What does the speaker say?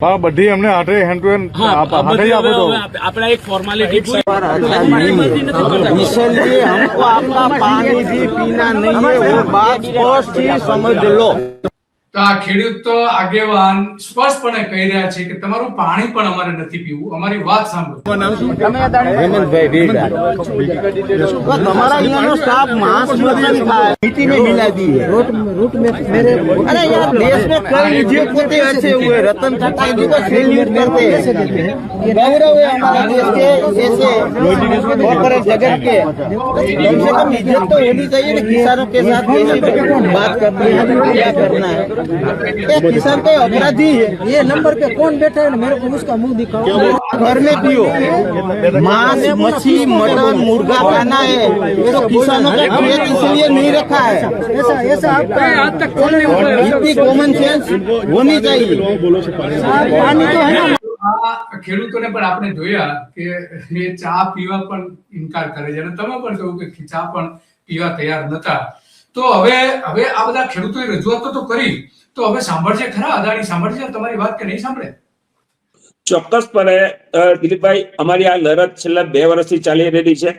બધી અમને હાથે હેન્ડ ટુ હેન્ડ अपना एक फॉर्मेलिटी इसलिए हमको आपका पानी भी पीना नहीं है, वो बात स्पष्ट ही समझ लो। તો આ ખેડૂત તો આગેવાન સ્પષ્ટપણે કહી રહ્યા છે કે તમારું પાણી પણ અમારે નથી પીવું, અમારી વાત સાંભળો। हेमंतભાई रेडा हमारा यहाँ नो स्टाफ मांस मछली खाए, मीठी में मिला दी है रूट में मेरे। अरे यार देश में कई उद्योग होते अच्छे हुए, रतन टाटा जी को सेल्यूट करते हैं, गौरव है हमारे देश के ऐसे कॉर्पोरेट जगत के। कम से कम इज्जत तो होनी चाहिए ना, किसानों के साथ कैसे बात करनी है, क्या करना है। किसान तो अपराधी है। ये नंबर पे कौन बैठा है, मेरे को उसका मुंह दिखाओ। घर में पियो, मांस मछली मटन मुर्गा खाना है, तो किसानों का खेत इसलिए नहीं रखा है। ऐसा आपका आज तक कौन नहीं बोला? इतनी कॉमन सेंस होनी चाहिए। पानी तो है ना। આ ખેડૂતોને પણ આપણે જોયા કે એ ચા પીવા પણ ઇનકાર કરે છે અને તમે પણ કહ્યું કે ચા પણ પીવા તૈયાર નતા। તો હવે આ બધા ખેડૂતોએ રજૂઆતો તો કરી, તો હવે સાંભળશે ખરા? અદાણી સાંભળશે તમારી વાત કે નહીં સાંભળે? ચોક્કસપણે દિલીપભાઈ, અમારી આ લડત છેલ્લા 2 વર્ષથી ચાલી રહી છે।